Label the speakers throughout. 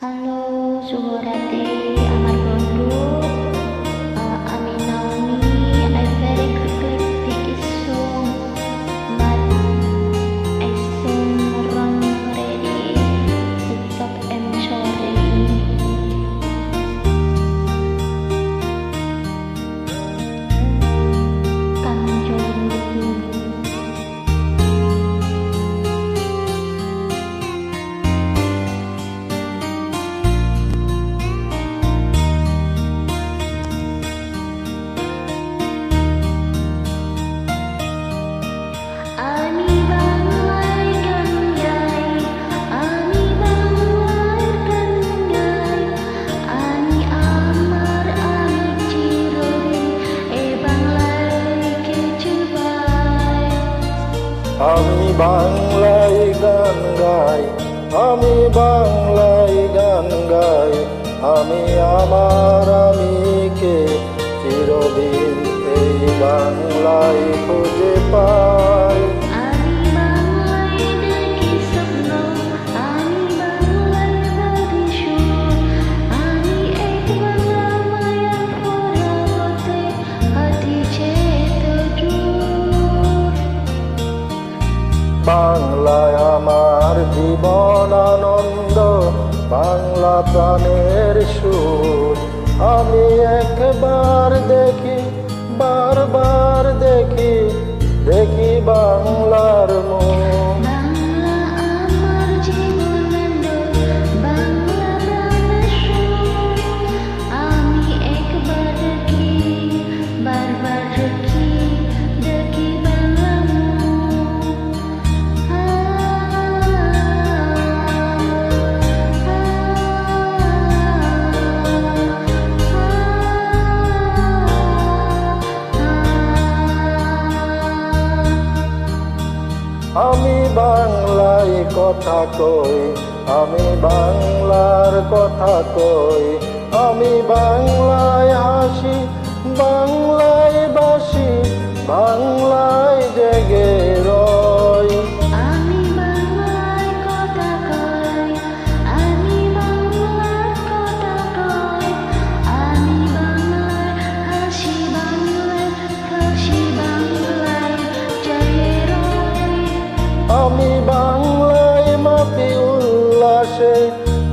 Speaker 1: Halo Suhorati, Amar Bondo, Ami Naomi. I very quickly pick a song, but I soon run ready. Stop, I'm sorry. Kang Jomblo.
Speaker 2: আমি বাংলায় গান গাই, আমি বাংলায় গান গাই, আমি আমার আমিকে চিরদিন এই বাংলায় খুঁজে পাই। বাংলায় আমার জীবন আনন্দ, বাংলা প্রাণের সুর। আমি একবার দেখি, বারবার দেখি, দেখি বাংলার মুখ। আমি বাংলায় কথা কই, আমি বাংলার কথা কই, আমি বাংলায় হাসি, বাংলায় বাসি, বাংলায় জেগে রই। আমি বাংলায় মাতি উল্লাসে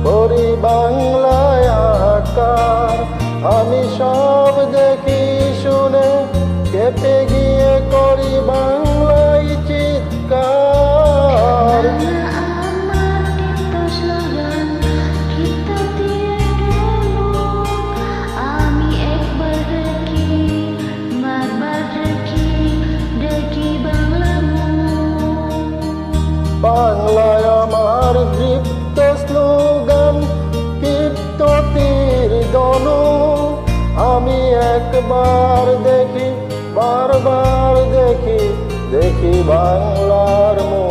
Speaker 2: করি বাংলায় আকার। আমি সব দেখি শুনে কেঁপে গিয়ে করি বাংলায় চিৎকার। বাংলায় আমার দৃপ্ত স্লোগান, দীপ্ত তীর ধনু। আমি একবার দেখি, বারবার দেখি, দেখি বাংলার মুখ।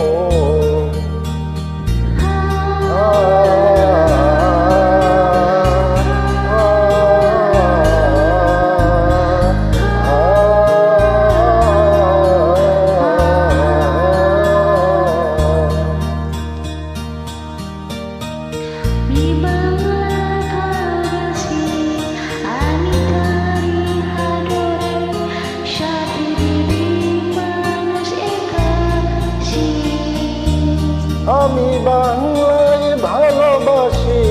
Speaker 2: আমি বাংলায় ভালোবাসি,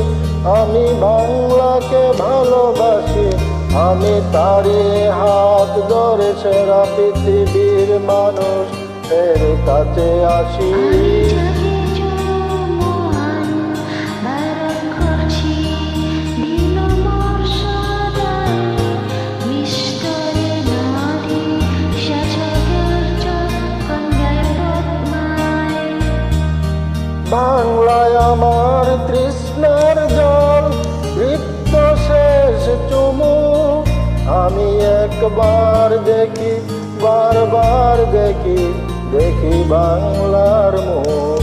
Speaker 2: আমি বাংলাকে ভালোবাসি, আমি তারি হাত ধরে সারা পৃথিবীর মানুষ এর কাছে আসি। বাংলায় আমার তৃষ্ণার জল, তৃপ্ত শেষ চুমু। আমি একবার দেখি, বারবার দেখি, দেখি বাংলার মুখ।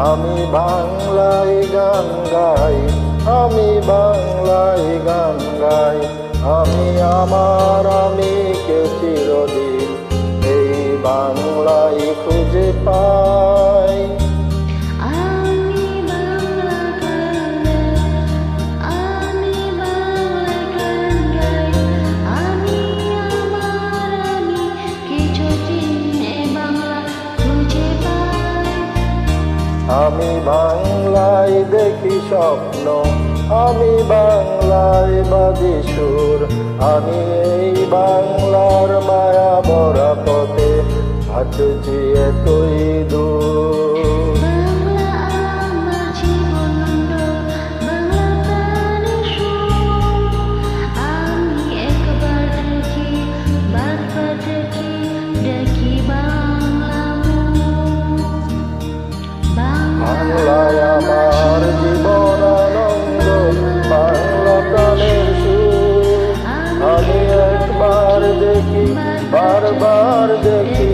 Speaker 2: আমি বাংলায় গান গাই। আমি বাংলায় গান গাই, আমি আমার আমিকে চিরদিন এই বাংলায় খুঁজে পাই।
Speaker 1: আমি বাংলা গান গাই, আমি আমার আমি কিছু চিহ্নে বাংলা খুঁজে পাই।
Speaker 2: আমি বাংলায় দেখি স্বপ্ন, আমি বাংলায় বাজি সুর, আমি এই বাংলার মায়া ভরা পথে হাঁটছি এতই দূর।
Speaker 1: বাংলা আমার জীবন, বাংলা প্রাণের সুর। আমি একবার দেখি, বারবার দেখি, দেখি বাংলা মুখ।
Speaker 2: বাংলায় আমার জীবন আনন্দ, বাংলা প্রাণের সুর। আমি একবার দেখি, বারবার দেখি,